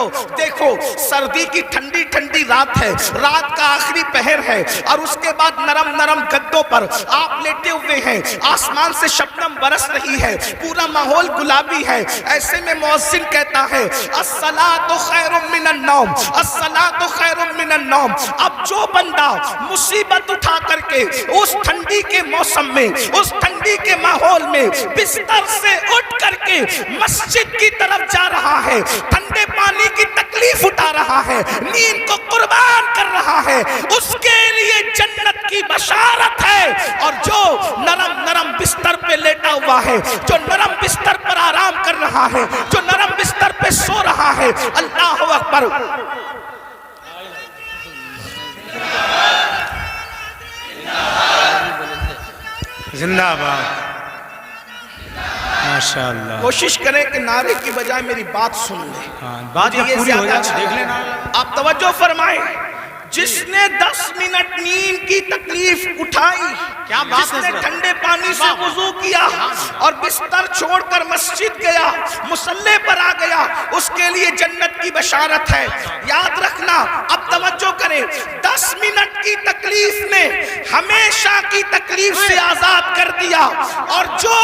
بھائیو دیکھو سردی کی ٹھنڈی ٹھنڈی رات ہے، رات کا آخری پہر ہے، اور اس کے بعد نرم نرم گدوں پر آپ لیٹے ہوئے ہیں، آسمان سے شبنم برس رہی ہے، پورا ماحول گلابی ہے، ایسے میں مؤذن کہتا ہے الصلاۃ خیر من النوم، الصلاۃ خیر من النوم۔ اب جو بندہ مصیبت اٹھا کر کے اس ٹھنڈی کے موسم میں، اس ٹھنڈی کے ماحول میں بستر سے اٹھ کر کے مسجد کی طرف جا رہا ہے، ٹھنڈے پانی کی تکلیف اٹھا رہا ہے، نیند کو قربان کر رہا ہے، اس کے لیے جنت کی بشارت ہے۔ اور جو نرم نرم بستر پہ لیٹا ہوا ہے، جو نرم بستر پر آرام کر رہا ہے، جو نرم بستر پہ سو رہا ہے، اللہ اکبر، زندہ باد، ماشاءاللہ۔ کوشش کریں کہ نعرے کی بجائے میری بات سن لیں۔ بات جب پوری ہو جائے دیکھ لینا۔ آپ توجہ فرمائیں، جس نے 10 منٹ نیند کی تکلیف اٹھائی، جس نے ٹھنڈے پانی سے وضو کیا اور بستر چھوڑ کر مسجد گیا، مصلی پر آ گیا، اس کے لیے جنت کی بشارت ہے۔ یاد رکھنا، اب توجہ کریں، 10 منٹ کی تکلیف نے ہمیشہ کی تکلیف سے آزاد کر دیا، اور جو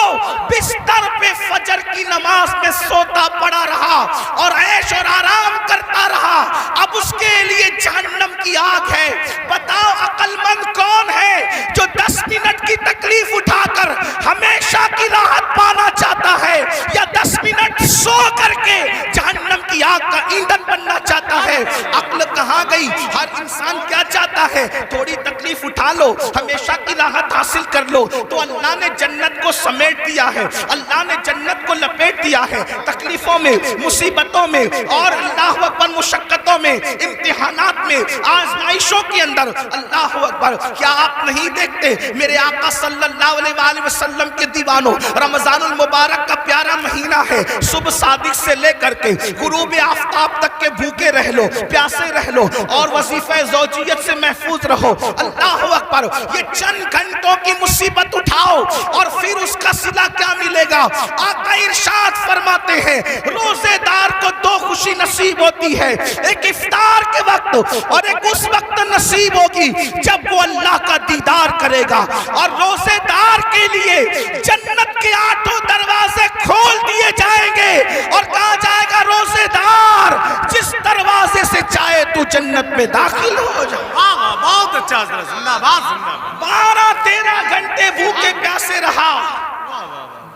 بستر پہ فجر کی نماز میں سوتا پڑا رہا اور عیش اور آرام کرتا رہا، اب اس کے لیے جہنم کی آگ ہے۔ بتاؤ عقل مند کون ہے جو 10 منٹ کی تکلیف اٹھا کر ہمیشہ کی راحت پانا چاہتا ہے، یا 10 منٹ سو کر کے جہنم کی آگ کا ایندھن بننا چاہتا ہے؟ عقل کہاں گئی؟ ہر انسان کیا چاہتا ہے؟ تھوڑی تکلیف اٹھا لو، ہمیشہ کی راحت حاصل کر لو۔ تو اللہ نے جنت کو سمیٹ دیا ہے، اللہ نے جنت کو لپیٹ دیا ہے، تکلیفوں میں، مصیبتوں میں، اور اللہ اکبر مشقتوں میں، امتحانات میں، آزمائشوں کے اندر۔ اللہ اکبر، کیا آپ نہیں دیکھتے میرے آقا صلی اللہ علیہ وآلہ وسلم کے دیوانوں، رمضان المبارک کا پیارا مہینہ ہے، صبح صادق سے لے کر کے غروب آفتاب تک کے بھوکے رہ لو، پیاسے رہ لو، اور وظیفہ زوجیت سے محفوظ رہو۔ اللہ اکبر، یہ چند گھنٹوں کی مصیبت اٹھاؤ اور پھر اس کا صلہ کیا ملے گا؟ آقا ارشاد فرماتے ہیں روزے دار کو 2 خوشی نصیب ہوتی ہے، ایک افطار کے وقت اور ایک اس وقت نصیب ہوگی جب وہ اللہ کا دیدار کرے گا۔ اور روزے دار کے لیے جنت کے 8 دروازے کھول دیے جائیں گے، اور کہا جائے گا روزے دار جس دروازے سے چاہے تو جنت میں داخل ہو جا۔ بہت اچھا، زندہ باد، زندہ باد۔ 12-13 گھنٹے بھوکے پیاسے رہا،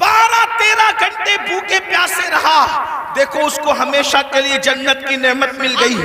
12-13 گھنٹے بھوکے پیاسے رہا، دیکھو اس کو ہمیشہ کے لیے جنت کی نعمت مل گئی۔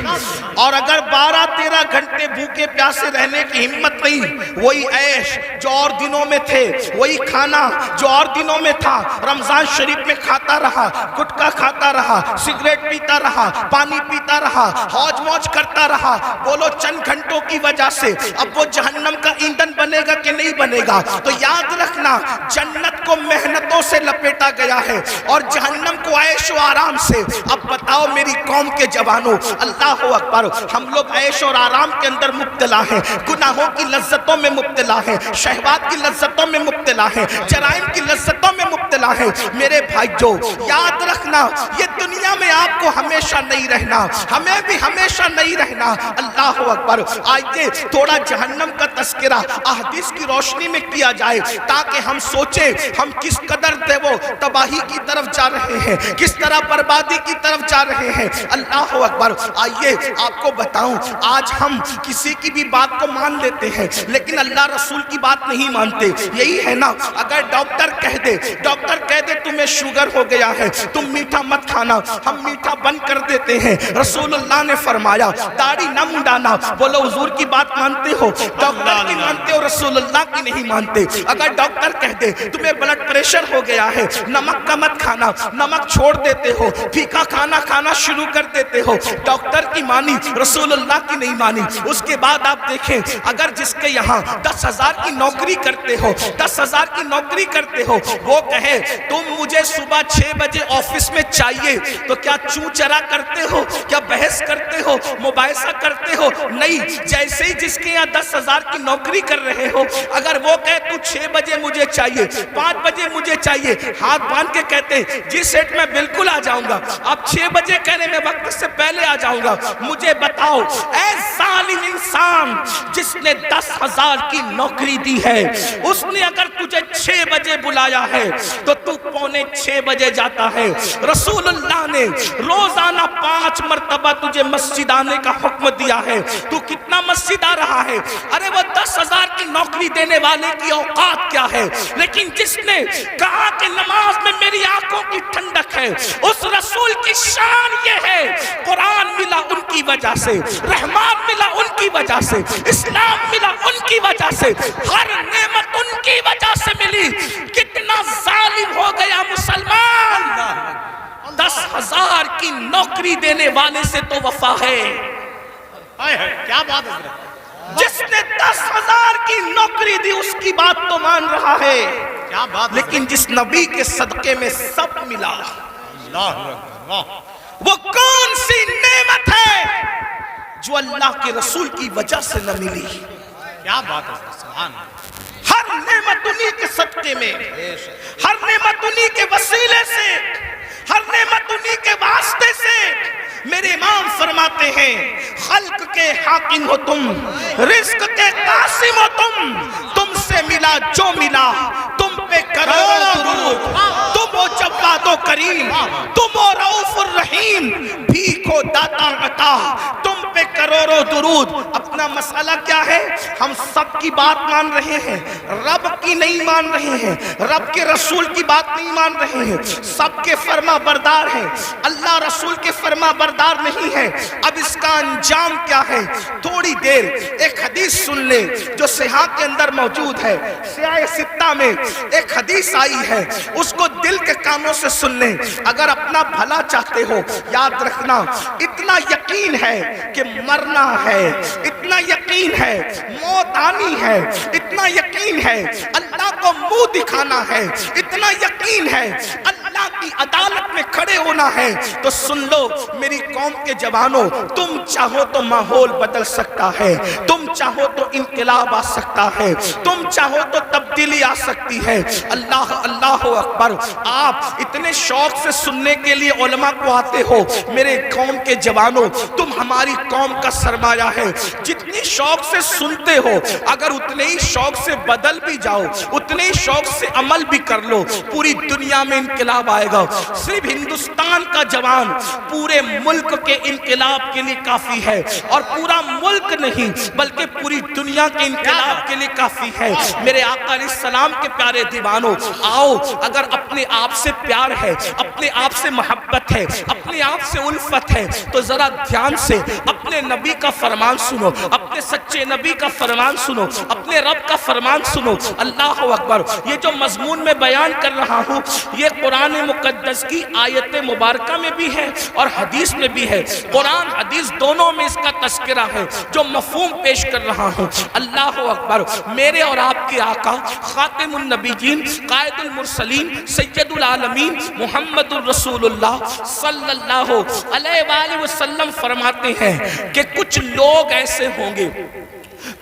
اور اگر 12-13 گھنٹے بھوکے پیاسے رہنے کی ہمت نہیں، وہی عیش جو اور دنوں میں تھے، وہی کھانا جو اور دنوں میں تھا، رمضان شریف میں کھاتا رہا، گٹکا کھاتا رہا، سگریٹ پیتا رہا، پانی پیتا رہا، حوج موج کرتا رہا، بولو چند گھنٹوں کی وجہ سے اب وہ جہنم کا ایندھن بنے گا کہ نہیں بنے گا؟ تو یاد رکھنا، جنت کو محنتوں سے لپیٹا گیا ہے اور جہنم کو عیش و آرام سے۔ اب بتاؤ میری قوم کے جوانوں، اللہ اکبر، ہم لوگ عیش اور آرام کے اندر مبتلا ہیں، گناہوں کی لذتوں میں مبتلا ہیں، شہوات کی لذتوں میں مبتلا ہیں، جرائم کی لذتوں میں مبتلا ہیں۔ میرے بھائیو یاد رکھنا، یہ دنیا میں آپ کو ہمیشہ نہیں رہنا، ہمیں بھی ہمیشہ نہیں رہنا۔ اللہ اکبر، آئیے تھوڑا جہنم کا تذکرہ احادیث کی روشنی میں کیا جائے، تاکہ ہم سوچیں ہم کس قدر وہ تباہی کی طرف جا رہے ہیں، کس طرح بربادی کی طرف جا رہے ہیں۔ اللہ اکبر، آئیے آپ کو بتاؤں، آج ہم کسی کی بھی بات کو مان لیتے ہیں لیکن اللہ رسول کی بات نہیں مانتے۔ یہی ہے نا، اگر ڈاکٹر کہہ دے تمہیں شوگر ہو گیا ہے، تم میٹھا مت کھانا، ہم میٹھا بند کر دیتے ہیں۔ رسول اللہ نے فرمایا داڑھی نہ منڈانا، بولو حضور کی بات مانتے ہو؟ ڈاکٹر کی مانتے ہو، رسول اللہ کی نہیں مانتے۔ اگر ڈاکٹر کہہ دے تمہیں بلڈ پریشر ہو گیا ہے، نمک کا مت کھانا، نمک چھوڑ دیتے ہو، پھیکا کھانا کھانا شروع کر دیتے ہو، ڈاکٹر کی مانی، رسول اللہ کی نہیں مانی۔ اس کے بعد آپ دیکھیں، اگر جس کے یہاں 10,000 کی نوکری کرتے ہو، 10,000 کی نوکری کرتے ہو، وہ کہے تم مجھے صبح 6 بجے آفس میں چاہیے، تو کیا چوں چرا کرتے ہو؟ کیا بحث کرتے ہو؟ مباحثہ کرتے ہو؟ نہیں، جیسے ہی جس کے یہاں 10,000 کی نوکری کر رہے ہو، اگر وہ کہے تو 6 بجے مجھے چاہیے، 5 بجے مجھے چاہیے، ہاتھ باندھ کے کہتے جی سیٹ میں بالکل آ جاؤں گا، آپ 6 بجے کہنے میں وقت سے پہلے آ جاؤں گا۔ مجھے بتاؤ اے ظالم انسان، جس نے 10,000 کی نوکری دی ہے، اس نے اگر تجھے 6 بجے بلایا ہے تو تو 5:45 بجے جاتا ہے۔ رسول اللہ نے روزانہ 5 مرتبہ تجھے مسجد آنے کا حکم دیا ہے، تو کتنا مسجد آ رہا ہے؟ ارے وہ 10,000 کی نوکری دینے والے کی اوقات کیا ہے؟ لیکن جس نے کہا کہ نماز میں میری آنکھوں کی ٹھنڈک ہے، اس رسول کی شان یہ ہے، قرآن ملا ان کی وجہ سے، رحمان ملا ان کی وجہ سے، اسلام ملا ان کی وجہ سے، ہر نعمت ان کی وجہ سے ملی۔ کتنا ظالم ہو گیا مسلمان! 10,000 کی نوکری دینے والے سے تو وفا ہے۔ کیا بات ہے حضرت، جس نے 10,000 کی نوکری دی اس کی بات تو مان رہا ہے، کیا بات ہے، لیکن جس نبی کے صدقے میں سب ملا، اللہ اکبر، وہ کون سی نعمت ہے جو اللہ کے رسول کی وجہ سے نہ ملی؟ کیا بات ہے حضرت، سبحان اللہ۔ ہر نعمت انہی کے صدقے میں، ہر نعمت انہی کے وسیلے سے، ہر نعمت انہی کے واسطے سے۔ میرے امام فرماتے ہیں خلق کے حاکم ہو تم، رزق کے قاسم ہو تم سے ملا جو ملا، تم پہ کروڑوں درود، تم ہو جواد و کریم، تم ہو رؤوف الرحیم، بھیک ہو داتا عطا، تم پہ کروڑوں درود۔ اپنا مسئلہ کیا ہے؟ ہم سب کی بات مان رہے ہیں، رب کی نہیں مان رہے ہیں، رب کے رسول کی بات نہیں مان رہے ہیں، سب کے فرما بردار ہیں، اللہ رسول کے فرما بردار نہیں ہے۔ اب اس کا انجام کیا ہے؟ تھوڑی دیر ایک حدیث سن لے جو صحیح کے اندر موجود ہے، صحیح ستہ میں ایک حدیث آئی ہے، اس کو دل کے کانوں سے سن لیں۔ اگر اپنا بھلا چاہتے ہو، یاد رکھنا اتنا یقین ہے کہ مرنا ہے، اتنا یقین ہے موت آنی ہے، اتنا یقین ہے اللہ کو منہ دکھانا ہے، اتنا یقین ہے اللہ کی عدالت میں کھڑے ہونا ہے، تو سن لو میری قوم کے جوانوں، تم چاہو تو ماحول بدل سکتا ہے، تم چاہو تو انقلاب آ سکتا ہے، تم چاہو تو تبدیلی آ سکتی ہے۔ اللہ اللہ اکبر! آپ اتنے شوق سے سننے کے لیے علماء کو آتے ہو، میرے قوم کے جوانوں، تم ہماری قوم کا سرمایہ ہے، جتنی شوق سے سنتے ہو اگر اتنے ہی شوق سے بدل بھی جاؤ، اتنے ہی شوق سے عمل بھی کر لو، پوری دنیا میں انقلاب آئے گا۔ صرف ہندوستان کا جوان پورے ملک کے انقلاب کے لیے کافی ہے، اور پورا ملک نہیں بلکہ پوری دنیا کے انقلاب کے لیے کافی ہے۔ میرے آقا علیہ السلام کے پیارے دیوانوں، آؤ اگر اپنے آپ سے پیار ہے، اپنے آپ سے محبت ہے، اپنے آپ سے الفت ہے، تو ذرا دھیان سے اپنے نبی کا فرمان سنو، اپنے سچے نبی کا فرمان سنو، اپنے رب کا فرمان سنو۔ اللہ اکبر! یہ جو مضمون میں بیان کر رہا ہوں یہ قرآن مقدس کی آیت مبارکہ میں بھی ہے اور حدیث میں بھی ہے، قرآن حدیث دونوں میں اس کا تذکرہ ہے جو مفہوم پیش کر رہا ہوں۔ اللہ اکبر! میرے اور آپ کے آقا خاتم النبیین، قائد المرسلین، سید العالمین محمد الرسول اللہ صلی اللہ علیہ وآلہ وسلم فرماتے ہیں کہ کچھ لوگ ایسے ہوں گے،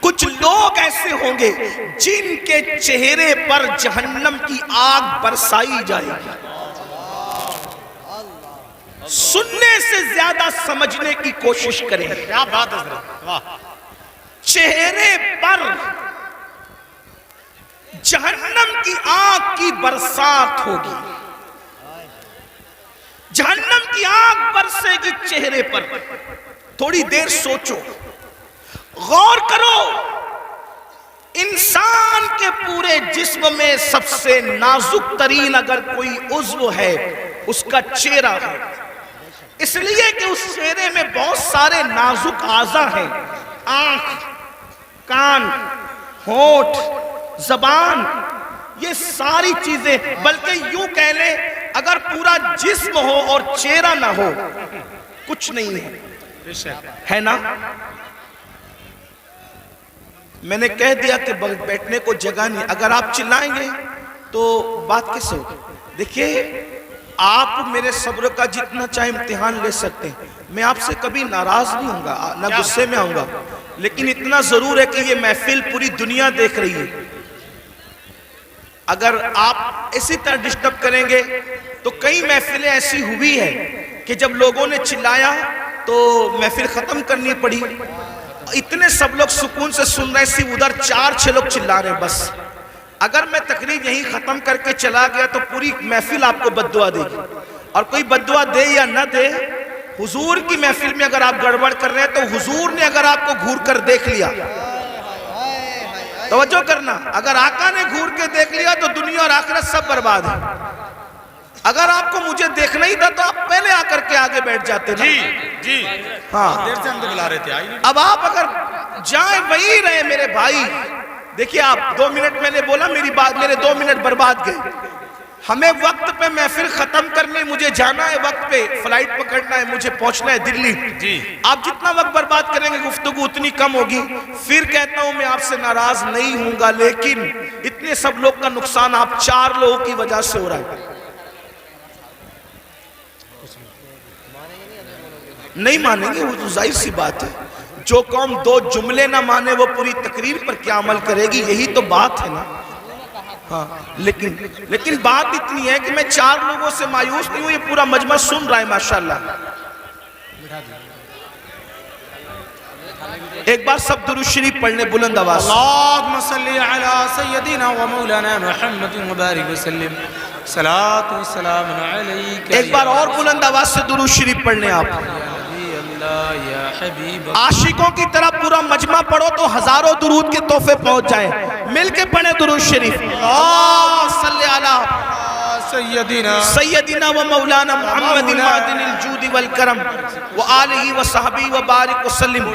کچھ لوگ ایسے ہوں گے جن کے چہرے پر جہنم کی آگ برسائی جائے گی۔ سننے سے زیادہ سمجھنے کی کوشش کریں۔ کیا بات ہے حضرت، واہ! چہرے پر جہنم کی آگ کی برسات ہوگی، جہنم کی آگ برسے گی چہرے پر۔ تھوڑی دیر سوچو، غور کرو، انسان کے پورے جسم میں سب سے نازک ترین اگر کوئی عضو ہے اس کا چہرہ ہے، اس لیے کہ اس چہرے میں بہت سارے نازک اعضاء ہیں، آنکھ، کان، ہونٹ، زبان، یہ ساری چیزیں، بلکہ یوں کہہ لیں اگر پورا جسم ہو اور چہرہ نہ ہو کچھ نہیں ہے، ہے نا؟ میں نے کہہ دیا کہ بیٹھنے کو جگہ نہیں، اگر آپ چلائیں گے تو بات کیسے ہوگی؟ دیکھیے آپ میرے صبر کا جتنا چاہے امتحان لے سکتے ہیں، میں آپ سے کبھی ناراض نہیں ہوں گا، نہ غصے میں آؤں گا، لیکن اتنا ضرور ہے کہ یہ محفل پوری دنیا دیکھ رہی ہے۔ اگر آپ اسی طرح ڈسٹرب کریں گے تو کئی محفلیں ایسی ہوئی ہے کہ جب لوگوں نے چلایا تو محفل ختم کرنی پڑی، اتنے سب لوگ سکون سے سن رہے ہیں، صرف ادھر 4-6 لوگ چلا رہے ہیں بس۔ اگر میں تقریر یہیں ختم کر کے چلا گیا تو پوری محفل آپ کو بد دعا دے گی، اور کوئی بد دعا دے یا نہ دے، حضور کی محفل میں اگر آپ گڑبڑ کر رہے ہیں تو حضور نے اگر آپ کو گھور کر دیکھ لیا، توجہ کرنا، اگر آقا نے گھور کے دیکھ لیا تو دنیا اور آخرت سب برباد ہے۔ اگر آپ کو مجھے دیکھنا ہی تھا تو آپ پہلے آ کر کے آگے بیٹھ جاتے نا۔ جی ہاں، دیر سے ہم تو بلا رہے تھے، آئی نہیں۔ اب آپ اگر جائیں وہی رہے میرے بھائی، دیکھیں آپ 2 منٹ میں نے بولا، میرے 2 منٹ برباد گئے۔ ہمیں وقت پہ محفل ختم کرنے، مجھے جانا ہے وقت پہ، فلائٹ پکڑنا ہے، مجھے پہنچنا ہے دلی۔ جی آپ جتنا وقت برباد کریں گے گفتگو اتنی کم ہوگی۔ پھر کہتا ہوں میں آپ سے ناراض نہیں ہوں گا، لیکن اتنے سب لوگ کا نقصان آپ 4 لوگوں کی وجہ سے ہو رہا ہے۔ نہیں مانیں گے، وہ تو ظاہر سی بات ہے، جو قوم 2 جملے نہ مانے وہ پوری تقریر پر کیا عمل کرے گی، یہی تو بات ہے نا۔ ہاں، لیکن بات اتنی ہے کہ میں 4 لوگوں سے مایوس نہیں ہوں، یہ پورا مجمع سن رہا ہے ماشاءاللہ۔ ایک بار سب درود شریف پڑھنے بلند آواز۔ اللہم صلی علی سیدنا و مولانا محمد مبارک وسلم، صلاۃ و سلام علیک۔ ایک بار اور بلند آواز سے درود شریف پڑھنے آپ۔ یا حبیب عاشقوں کی طرح پورا مجمع پڑھو تو ہزاروں درود کے تحفے پہنچ جائیں، مل کے پڑھیں درود شریف۔ اللہم صلی علی سیدنا و مولانا محمد معدن الجود والکرم و آلہ و صحبہ و بارک وسلم،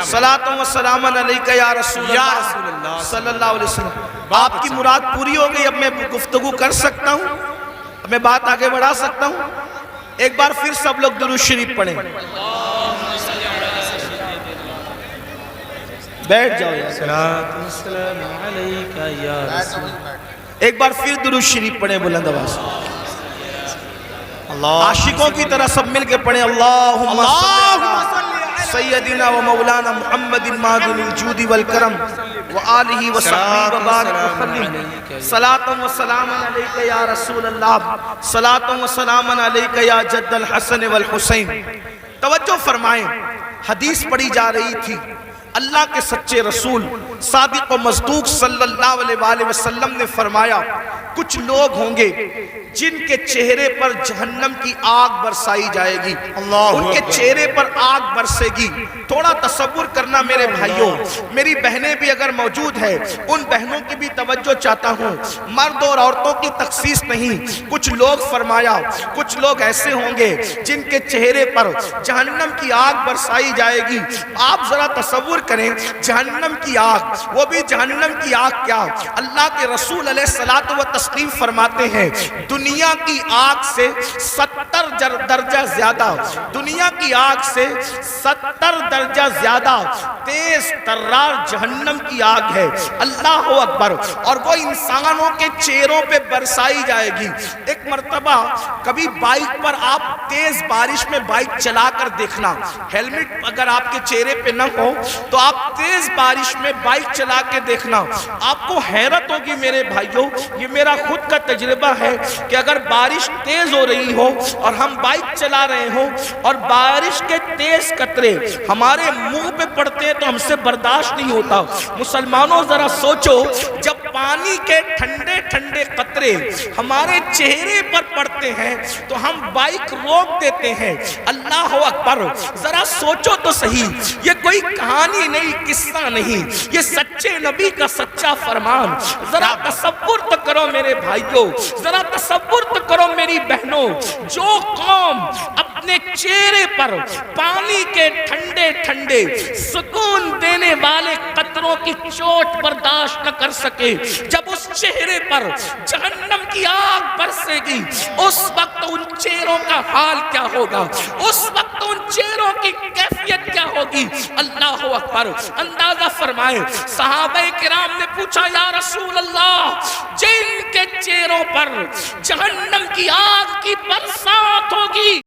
صلاۃ و سلام علیک یا رسول اللہ صلی اللہ علیہ وسلم۔ آپ کی مراد پوری ہو گئی، اب میں گفتگو کر سکتا ہوں، اب میں بات آگے بڑھا سکتا ہوں۔ ایک بار پھر سب لوگ درود شریف پڑھیں، بیٹھ جاؤ یار۔ صلاۃ و سلام علیک یا رسول ایک بار پھر درود شریف پڑھیں بلند آواز۔ اللہ عاشقوں کی طرح سب مل کے پڑھیں، اللہم صلی علی سیدنا و مولانا محمد معدن الجود والکرم و آلہ و صحبہ و بارک وسلم، صلاۃ و سلام علیک یا رسول اللہ، صلاۃ و سلام علیک یا جد الحسن والحسین۔ توجہ فرمائیں، حدیث پڑھی جا رہی تھی، اللہ کے سچے رسول صادق و مصدوق صلی اللہ علیہ وآلہ وسلم نے فرمایا کچھ لوگ ہوں گے جن کے چہرے پر جہنم کی آگ برسائی جائے گی، ان کے چہرے پر آگ برسے گی۔ تھوڑا تصور کرنا میرے بھائیوں، میری بہنیں بھی اگر موجود ہیں، ان بہنوں کی بھی توجہ چاہتا ہوں، مرد اور عورتوں کی تخصیص نہیں۔ کچھ لوگ فرمایا کچھ لوگ ایسے ہوں گے جن کے چہرے پر جہنم کی آگ برسائی جائے گی۔ آپ ذرا تصور کریں، جہنم کی آگ، وہ بھی جہنم کی آگ کیا، اللہ کے رسول علیہ الصلوۃ والتسلیم فرماتے ہیں دنیا کی آگ سے 70 درجہ زیادہ، دنیا کی آگ سے 70 درجہ زیادہ تیز ترار جہنم کی آگ ہے۔ اللہ اکبر، اور وہ انسانوں کے چہروں پہ برسائی جائے گی۔ ایک مرتبہ کبھی بائک پر آپ تیز بارش میں بائک چلا کر دیکھنا، ہیلمٹ اگر آپ کے چہرے پہ نہ ہو تو آپ تیز بارش میں بائک چلا کے دیکھنا، آپ کو حیرت ہوگی میرے بھائیوں، یہ میرا خود کا تجربہ ہے کہ اگر بارش تیز ہو رہی ہو اور ہم بائک چلا رہے ہوں اور بارش کے تیز قطرے ہمارے منہ پہ پڑتے ہیں تو ہم سے برداشت نہیں ہوتا۔ مسلمانوں ذرا سوچو، جب پانی کے ٹھنڈے ٹھنڈے قطرے ہمارے چہرے پر پڑتے ہیں تو ہم بائک روک دیتے ہیں۔ اللہ اکبر، ذرا سوچو تو صحیح، یہ کوئی کہانی نہیں، قصہ نہیں، یہ سچے نبی کا سچا فرمان۔ ذرا تصور تو کرو میرے بھائیوں، ذرا تصور تو کرو میری بہنوں، جو قوم اپنے چہرے پر پانی کے ٹھنڈے ٹھنڈے سکون دینے والے قطروں کی چوٹ برداشت نہ کر سکے، جب اس چہرے پر جہنم کی آگ برسے گی، اس وقت ان چہروں کا حال کیا ہوگا، اس وقت تو ان چہروں کی کیفیت کیا ہوگی؟ اللہ اکبر. اندازہ فرمائے صحابہ کرام نے پوچھا یا رسول اللہ جن کے چہروں پر جہنم کی آگ کی برسات ہوگی